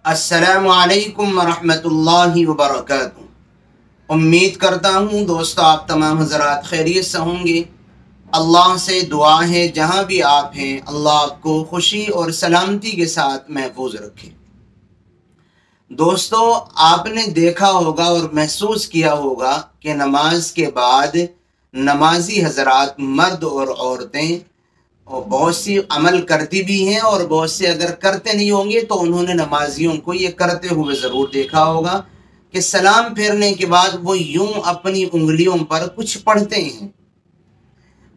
السلام علیکم ورحمۃ اللہ وبرکاتہ۔ امید کرتا ہوں دوستو آپ تمام حضرات خیریت سے ہوں گے۔ اللہ سے دعا ہے جہاں بھی آپ ہیں اللہ آپ کو خوشی اور سلامتی کے ساتھ محفوظ رکھے۔ دوستو آپ نے دیکھا ہوگا اور محسوس کیا ہوگا کہ نماز کے بعد نمازی حضرات مرد اور عورتیں اور بہت سی عمل کرتی بھی ہیں، اور بہت سے اگر کرتے نہیں ہوں گے تو انہوں نے نمازیوں کو یہ کرتے ہوئے ضرور دیکھا ہوگا کہ سلام پھیرنے کے بعد وہ یوں اپنی انگلیوں پر کچھ پڑھتے ہیں۔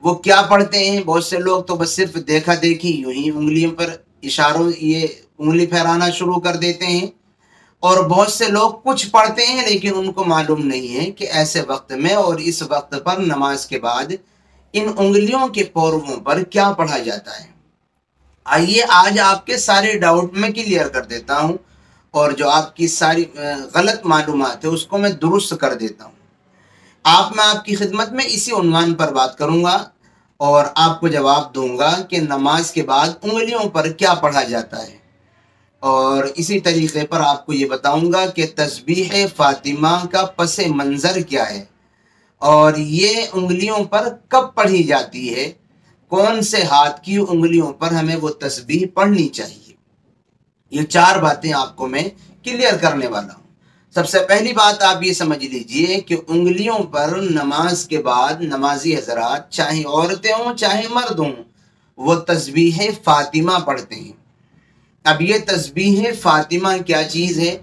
وہ کیا پڑھتے ہیں؟ بہت سے لوگ تو بس صرف دیکھا دیکھی یوں ہی انگلیوں پر اشاروں یہ انگلی پھیرانا شروع کر دیتے ہیں، اور بہت سے لوگ کچھ پڑھتے ہیں لیکن ان کو معلوم نہیں ہے کہ ایسے وقت میں اور اس وقت پر نماز کے بعد ان انگلیوں کے پوروں پر کیا پڑھا جاتا ہے۔ آئیے آج آپ کے سارے ڈاؤٹ میں کلیئر کر دیتا ہوں، اور جو آپ کی ساری غلط معلومات ہے اس کو میں درست کر دیتا ہوں۔ میں آپ کی خدمت میں اسی عنوان پر بات کروں گا اور آپ کو جواب دوں گا کہ نماز کے بعد انگلیوں پر کیا پڑھا جاتا ہے، اور اسی طریقے پر آپ کو یہ بتاؤں گا کہ تسبیح فاطمہ کا پس منظر کیا ہے، اور یہ انگلیوں پر کب پڑھی جاتی ہے، کون سے ہاتھ کی انگلیوں پر ہمیں وہ تسبیح پڑھنی چاہیے۔ یہ چار باتیں آپ کو میں کلیئر کرنے والا ہوں۔ سب سے پہلی بات آپ یہ سمجھ لیجئے کہ انگلیوں پر نماز کے بعد نمازی حضرات چاہے عورتیں ہوں چاہے مرد ہوں وہ تسبیح فاطمہ پڑھتے ہیں۔ اب یہ تسبیح فاطمہ کیا چیز ہے؟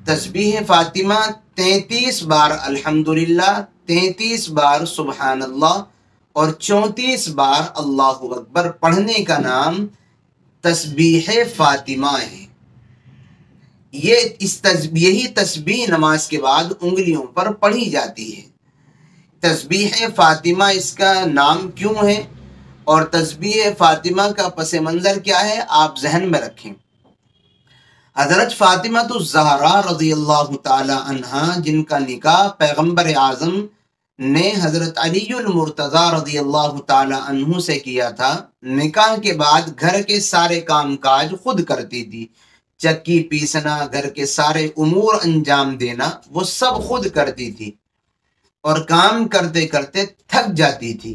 تسبیح فاطمہ 33 بار الحمدللہ، 33 بار سبحان اللہ اور 34 بار اللہ اکبر پڑھنے کا نام تسبیح فاطمہ ہے۔ یہی تسبیح نماز کے بعد انگلیوں پر پڑھی جاتی ہے۔ تسبیح فاطمہ اس کا نام کیوں ہے اور تسبیح فاطمہ کا پس منظر کیا ہے، آپ ذہن میں رکھیں۔ حضرت فاطمہ الزہرا رضی اللہ تعالی عنہا، جن کا نکاح پیغمبر اعظم نے حضرت علی المرتضی رضی اللہ تعالی عنہ سے کیا تھا، نکاح کے بعد گھر کے سارے کام کاج خود کرتی تھی۔ چکی پیسنا، گھر کے سارے امور انجام دینا وہ سب خود کرتی تھی، اور کام کرتے کرتے تھک جاتی تھی۔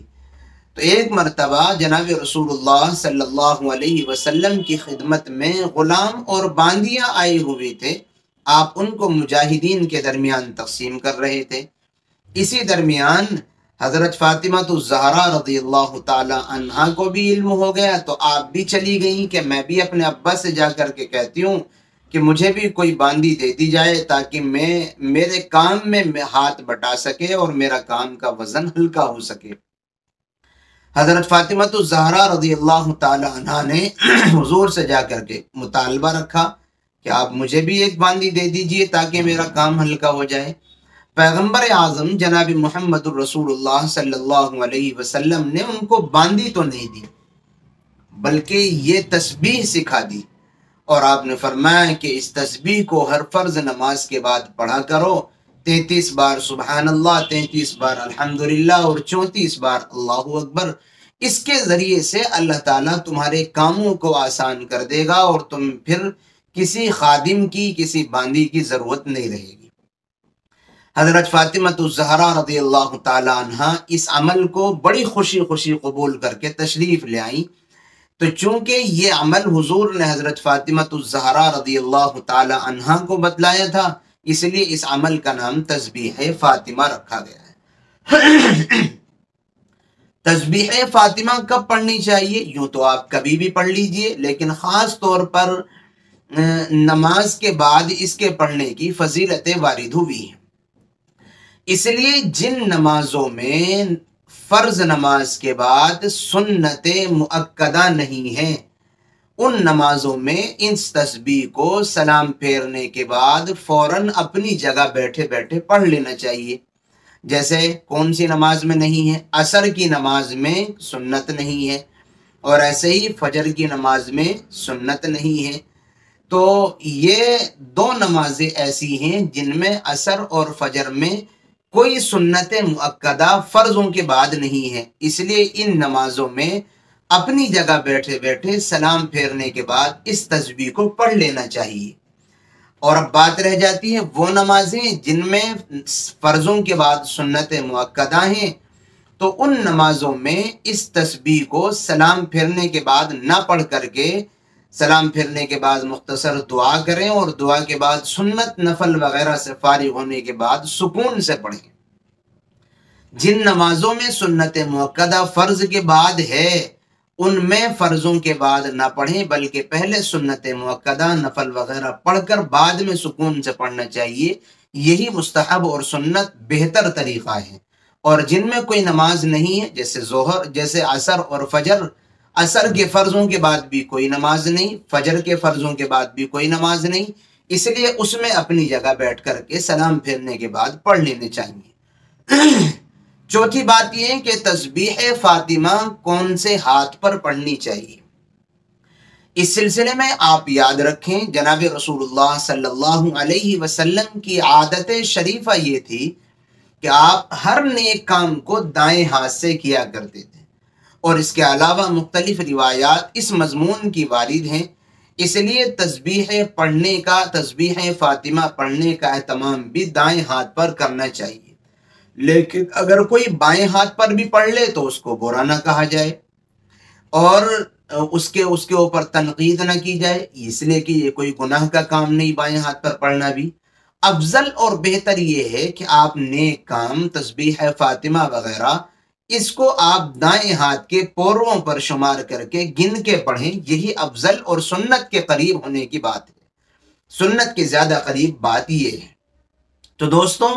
تو ایک مرتبہ جناب رسول اللہ صلی اللہ علیہ وسلم کی خدمت میں غلام اور باندیاں آئے ہوئے تھے۔ آپ ان کو مجاہدین کے درمیان تقسیم کر رہے تھے۔ اسی درمیان حضرت فاطمہ الزہرا رضی اللہ تعالی عنہا کو بھی علم ہو گیا، تو آپ بھی چلی گئیں کہ میں بھی اپنے ابا سے جا کر کے کہتی ہوں کہ مجھے بھی کوئی باندی دے دی جائے تاکہ میں میرے کام میں ہاتھ بٹا سکے اور میرا کام کا وزن ہلکا ہو سکے۔ حضرت فاطمہ الزہرا رضی اللہ تعالی عنہا نے حضور سے جا کر کے مطالبہ رکھا کہ آپ مجھے بھی ایک باندی دے دیجئے تاکہ میرا کام ہلکا ہو جائے۔ پیغمبر اعظم جناب محمد الرسول اللہ صلی اللہ علیہ وسلم نے ان کو باندی تو نہیں دی بلکہ یہ تسبیح سکھا دی، اور آپ نے فرمایا کہ اس تسبیح کو ہر فرض نماز کے بعد پڑھا کرو، 33 بار سبحان اللہ، 33 بار الحمدللہ اور 34 بار اللہ اکبر۔ اس کے ذریعے سے اللہ تعالیٰ تمہارے کاموں کو آسان کر دے گا اور تم پھر کسی خادم کی، کسی باندی کی ضرورت نہیں رہے گی۔ حضرت فاطمہ الزہرا رضی اللہ تعالی عنہا اس عمل کو بڑی خوشی خوشی قبول کر کے تشریف لے آئیں۔ تو چونکہ یہ عمل حضور نے حضرت فاطمہ الزہرا رضی اللہ تعالی عنہا کو بتلایا تھا، اس لیے اس عمل کا نام تسبیح فاطمہ رکھا گیا ہے۔ تسبیح فاطمہ کب پڑھنی چاہیے؟ یوں تو آپ کبھی بھی پڑھ لیجئے، لیکن خاص طور پر نماز کے بعد اس کے پڑھنے کی فضیلتیں وارد ہوئی ہیں۔ اس لیے جن نمازوں میں فرض نماز کے بعد سنت مؤکدہ نہیں ہیں، ان نمازوں میں اس تسبیح کو سلام پھیرنے کے بعد فوراً اپنی جگہ بیٹھے بیٹھے پڑھ لینا چاہیے۔ جیسے کون سی نماز میں نہیں ہے؟ عصر کی نماز میں سنت نہیں ہے، اور ایسے ہی فجر کی نماز میں سنت نہیں ہے۔ تو یہ دو نمازیں ایسی ہیں جن میں عصر اور فجر میں کوئی سنت مؤکدہ فرضوں کے بعد نہیں ہے، اس لیے ان نمازوں میں اپنی جگہ بیٹھے بیٹھے سلام پھیرنے کے بعد اس تسبیح کو پڑھ لینا چاہیے۔ اور اب بات رہ جاتی ہے وہ نمازیں جن میں فرضوں کے بعد سنت مؤکدہ ہیں، تو ان نمازوں میں اس تسبیح کو سلام پھرنے کے بعد نہ پڑھ کر کے سلام پھرنے کے بعد مختصر دعا کریں، اور دعا کے بعد سنت نفل وغیرہ سے فارغ ہونے کے بعد سکون سے پڑھیں۔ جن نمازوں میں سنت مؤکدہ فرض کے بعد ہے ان میں فرضوں کے بعد نہ پڑھیں، بلکہ پہلے سنت مؤکدہ نفل وغیرہ پڑھ کر بعد میں سکون سے پڑھنا چاہیے۔ یہی مستحب اور سنت بہتر طریقہ ہے۔ اور جن میں کوئی نماز نہیں ہے، جیسے ظہر، جیسے عصر اور فجر، عصر کے فرضوں کے بعد بھی کوئی نماز نہیں، فجر کے فرضوں کے بعد بھی کوئی نماز نہیں، اس لیے اس میں اپنی جگہ بیٹھ کر کے سلام پھیرنے کے بعد پڑھ لینے چاہیے۔ چوتھی بات یہ ہے کہ تسبیح فاطمہ کون سے ہاتھ پر پڑھنی چاہیے۔ اس سلسلے میں آپ یاد رکھیں جناب رسول اللہ صلی اللہ علیہ وسلم کی عادت شریفہ یہ تھی کہ آپ ہر نیک کام کو دائیں ہاتھ سے کیا کرتے تھے، اور اس کے علاوہ مختلف روایات اس مضمون کی وارد ہیں۔ اس لیے تسبیح فاطمہ پڑھنے کا اہتمام بھی دائیں ہاتھ پر کرنا چاہیے، لیکن اگر کوئی بائیں ہاتھ پر بھی پڑھ لے تو اس کو برا نہ کہا جائے اور اس کے اوپر تنقید نہ کی جائے، اس لیے کہ یہ کوئی گناہ کا کام نہیں بائیں ہاتھ پر پڑھنا بھی۔ افضل اور بہتر یہ ہے کہ آپ نیک کام تسبیح فاطمہ وغیرہ اس کو آپ دائیں ہاتھ کے پوروں پر شمار کر کے گن کے پڑھیں، یہی افضل اور سنت کے قریب ہونے کی بات ہے، سنت کے زیادہ قریب بات یہ ہے۔ تو دوستوں،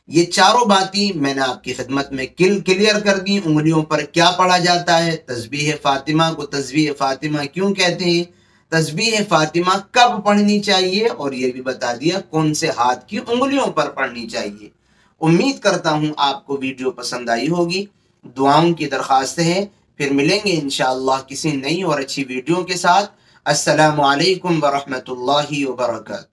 یہ چاروں باتیں میں نے آپ کی خدمت میں کلیئر کر دی۔ انگلیوں پر کیا پڑھا جاتا ہے، تسبیح فاطمہ کو تسبیح فاطمہ کیوں کہتے ہیں، تسبیح فاطمہ کب پڑھنی چاہیے، اور یہ بھی بتا دیا کون سے ہاتھ کی انگلیوں پر پڑھنی چاہیے۔ امید کرتا ہوں آپ کو ویڈیو پسند آئی ہوگی۔ دعاؤں کی درخواست ہے، پھر ملیں گے انشاءاللہ کسی نئی اور اچھی ویڈیو کے ساتھ۔ السلام علیکم ورحمۃ اللہ وبرکاتہ۔